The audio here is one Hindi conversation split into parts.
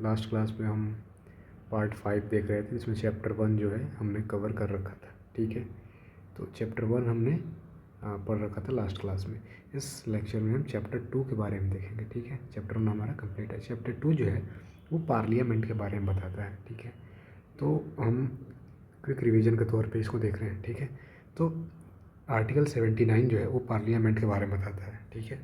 लास्ट क्लास में हम पार्ट 5 देख रहे थे, इसमें चैप्टर 1 जो है हमने कवर कर रखा था। ठीक है, तो चैप्टर 1 हमने पढ़ रखा था लास्ट क्लास में। इस लेक्चर में हम चैप्टर 2 के बारे में देखेंगे। ठीक है, चैप्टर 1 हमारा कंप्लीट है। चैप्टर 2 जो है वो पार्लियामेंट के बारे में बताता है। ठीक है, तो हम क्विक रिवीजन के तौर पे इसको देख रहे हैं। ठीक है, तो आर्टिकल 79 जो है वो पार्लियामेंट के बारे में बताता है। ठीक है,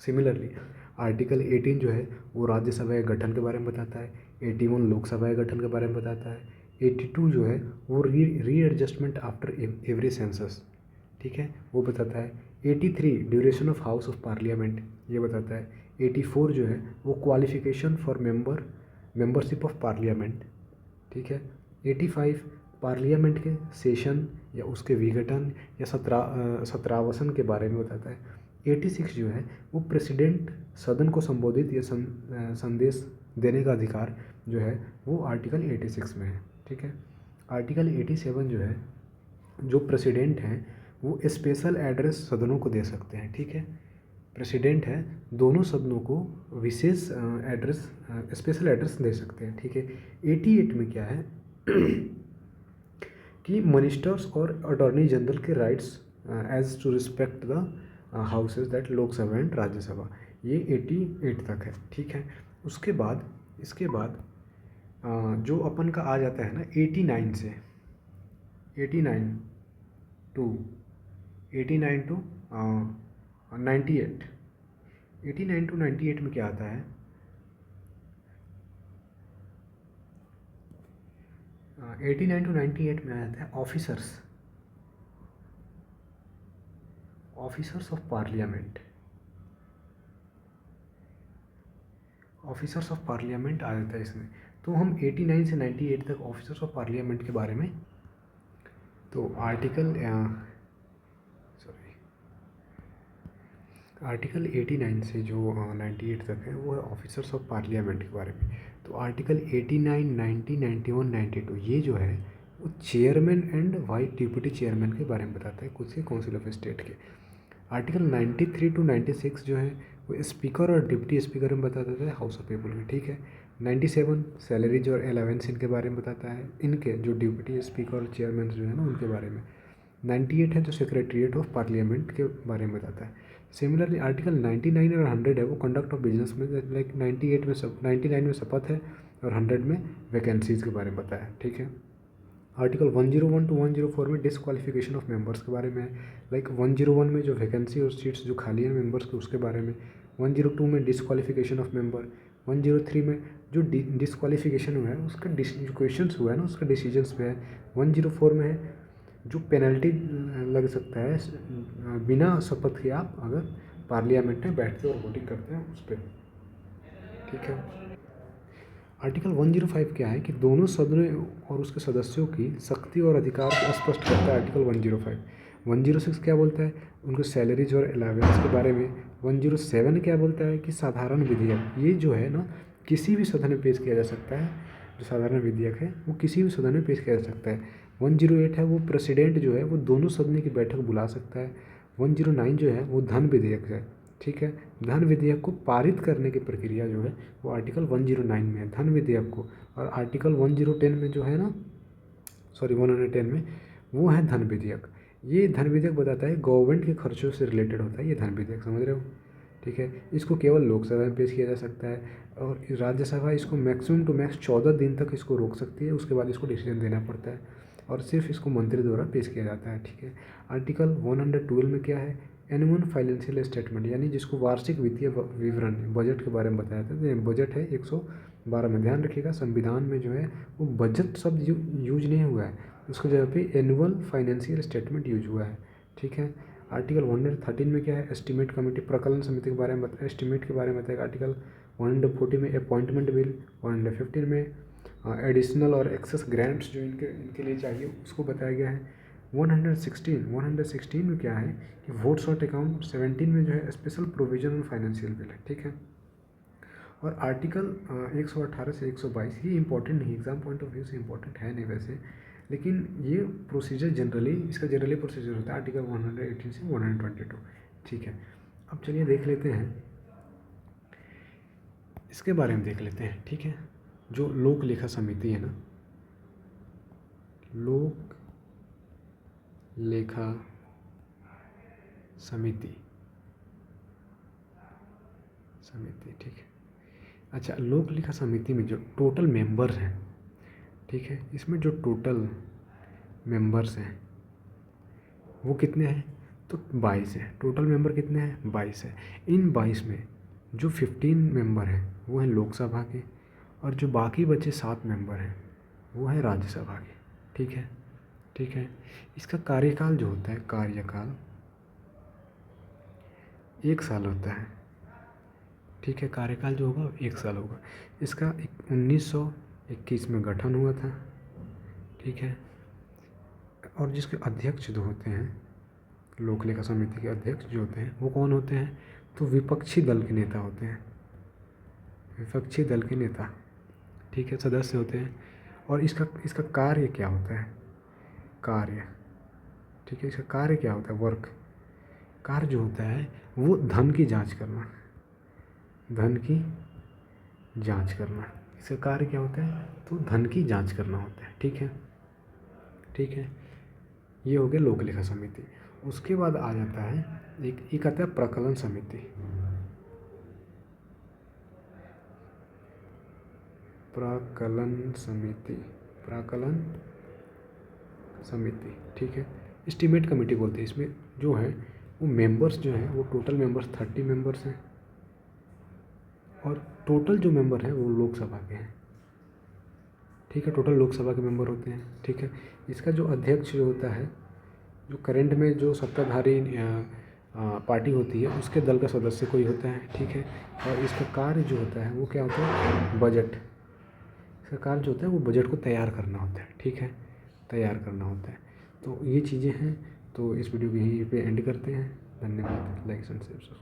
सिमिलरली आर्टिकल 18 जो है वो राज्यसभा के गठन के बारे में बताता है। 81 लोकसभा के गठन के बारे में बताता है। 82 जो है वो री एडजस्टमेंट आफ्टर एवरी सेंसस, ठीक है, वो बताता है। 83 duration of house of parliament, ये बताता है। 84 जो है वो qualification for membership of parliament, ठीक है। 85 पार्लियामेंट के सेशन या उसके विघटन या सत्रावसन के बारे में बताता है। 86 जो है वो प्रेसिडेंट सदन को संबोधित या संदेश देने का अधिकार जो है वो आर्टिकल 86 में है। ठीक है, आर्टिकल 87 जो है जो प्रेसिडेंट हैं वो स्पेशल एड्रेस सदनों को दे सकते हैं। ठीक है, प्रेसिडेंट है दोनों सदनों को विशेष एड्रेस, स्पेशल एड्रेस दे सकते हैं। ठीक है, 88 में क्या है कि मिनिस्टर्स और अटॉर्नी जनरल के rights as to respect the houses that Lok Sabha and Rajya Sabha, ये 88 तक है। ठीक है, उसके बाद इसके बाद जो अपन का आ जाता है ना 89 से 89 टू 89 टू 98, 89 टू 98 में क्या आता है, 89 टू 98 में आता है officers of parliament, officers of parliament आ जाता है इसमें। तो हम 89 से 98 तक ऑफिसर्स ऑफ पार्लियामेंट के बारे में, तो आर्टिकल 89 से जो 98 तक है वो है ऑफिसर्स ऑफ पार्लियामेंट के बारे में। तो आर्टिकल 89, 90, 91, 92 ये जो है वो chairman and vice deputy chairman के बारे में बताता है कुछ के काउंसिल ऑफ स्टेट के। आर्टिकल 93 टू 96 जो है वो स्पीकर और डिप्टी स्पीकर में बता देता है हाउस ऑफ पीपल में। ठीक है, 97 सैलरीज और अलावेंस इनके बारे में बताता है, इनके जो डिप्टी स्पीकर और चेयरमैन जो है ना उनके बारे में। 98 है जो सेक्रेटरीट ऑफ पार्लियामेंट के बारे में बताता है। सिमिलरली आर्टिकल 99 और 100 है वो कंडक्ट ऑफ बिजनेस में, लाइक 98 में 99 में शपथ है और 100 में वैकेंसीज़ के बारे में बताया। ठीक है, आर्टिकल 101 टू 104 में डिसक्वालिफिकेशन ऑफ मेंबर्स के बारे में है, लाइक 101 में जो वैकेंसी और सीट्स जो खाली हैं मेंबर्स के उसके बारे में। 102 में डिसक्वालिफिकेशन ऑफ मेंबर। 103 में जो डिसक्वालिफिकेशन हुआ है उसका जो क्वेश्चंस हुआ है ना उसका डिसीजंस पे है। 104 में है जो पेनल्टी लग सकता है बिना शपथ के आप अगर पार्लियामेंट में बैठते और वोटिंग करते हैं उस पर। ठीक है, आर्टिकल 105 क्या है कि दोनों सदनों और उसके सदस्यों की शक्ति और अधिकार को स्पष्ट करता है आर्टिकल 105। 106 क्या बोलता है उनको सैलरीज और अलावेंस के बारे में। 107 क्या बोलता है कि साधारण विधेयक, ये जो है ना किसी भी सदन में पेश किया जा सकता है, जो साधारण विधेयक है वो किसी भी सदन में पेश किया जा सकता है। 108 है वो प्रेसिडेंट जो है वो दोनों सदन की बैठक बुला सकता है। 109 जो है वो धन विधेयक है। ठीक है, धन विधेयक को पारित करने की प्रक्रिया जो है वो आर्टिकल 109 में है धन विधेयक को। और आर्टिकल 1010 में जो है ना 110 में वो है धन विधेयक। ये धन विधेयक बताता है गवर्नमेंट के खर्चों से रिलेटेड होता है ये धन विधेयक, समझ रहे हो। ठीक है, इसको केवल लोकसभा में पेश किया जा सकता है और राज्यसभा इसको मैक्सिमम टू मैक्स 14 दिन तक इसको रोक सकती है, उसके बाद इसको डिसीजन देना पड़ता है और सिर्फ इसको मंत्री द्वारा पेश किया जाता है। ठीक है, आर्टिकल 112 में क्या है एनुअल फाइनेंशियल स्टेटमेंट, यानी जिसको वार्षिक वित्तीय विवरण बजट के बारे में बताया था। तो बजट है 112 में, ध्यान रखिएगा संविधान में जो है वो बजट शब्द यूज नहीं हुआ है, उसकी जगह पे एनुअल फाइनेंशियल स्टेटमेंट यूज हुआ है। ठीक है, आर्टिकल 113 में क्या है एस्टीमेट कमेटी प्रकलन समिति के बारे में बताया, एस्टीमेट के बारे में बताएगा। आर्टिकल 140 में अपॉइंटमेंट बिल। 115 में एडिशनल और एक्सेस ग्रांट्स जो इनके लिए चाहिए उसको बताया गया है। 116 में क्या है कि वोट्स ऑट अकाउंट। 17 में जो है special provision on financial bill है। ठीक है, और आर्टिकल 118 से 122 ये इंपॉर्टेंट नहीं, एग्जाम पॉइंट ऑफ व्यू से इंपॉर्टेंट है नहीं वैसे, लेकिन ये प्रोसीजर जनरली इसका जनरली प्रोसीजर होता है आर्टिकल 118 से 122। ठीक है, अब चलिए देख लेते हैं इसके बारे में देख लेते हैं, ठीक है। जो लोक लेखा समिति है ना, लोक लेखा समिति, ठीक है। अच्छा, लोक लेखा समिति में जो टोटल मेंबर्स हैं, ठीक है, इसमें जो टोटल मेंबर्स हैं वो कितने हैं, तो 22 हैं। टोटल मेंबर कितने हैं, 22 है। इन 22 में जो 15 मेंबर हैं वो हैं लोकसभा के, और जो बाकी बचे 7 मेंबर हैं वो हैं राज्यसभा के, ठीक है, ठीक है। इसका कार्यकाल जो होता है, कार्यकाल 1 साल होता है, ठीक है। कार्यकाल जो होगा 1 साल होगा। इसका 1921 में गठन हुआ था, ठीक है। और जिसके अध्यक्ष जो होते हैं, लोक लेखा समिति के अध्यक्ष जो होते हैं वो कौन होते हैं, तो विपक्षी दल के नेता होते हैं, विपक्षी दल के नेता, ठीक है, सदस्य होते हैं। और इसका कार्य क्या होता है, कार्य, ठीक है, इसका कार्य क्या होता है, वर्क, कार्य जो होता है वो धन की जांच करना, धन की जांच करना। इसका कार्य क्या होता है, तो धन की जांच करना होता है, ठीक है, ठीक है। ये हो गया लोक लेखा समिति। उसके बाद आ जाता है एक आता है प्राक्कलन समिति, प्राक्कलन समिति, प्राक्कलन समिति, ठीक है। एस्टीमेट कमेटी बोलते हैं। इसमें जो है वो मेंबर्स जो हैं वो टोटल मेंबर्स 30 मेंबर्स हैं, और टोटल जो मेंबर हैं वो लोकसभा के हैं, ठीक है, टोटल लोकसभा के मेंबर होते हैं, ठीक है। इसका जो अध्यक्ष जो होता है, जो करंट में जो सत्ताधारी पार्टी होती है उसके दल का सदस्य कोई होता है, ठीक है। और इसका कार्य जो होता है वो क्या होता है, बजट, इसका कार्य जो होता है वो बजट को तैयार करना होता है, ठीक है, तैयार करना होता है। तो ये चीज़ें हैं। तो इस वीडियो को यहीं पे एंड करते हैं। धन्यवाद। Like and share.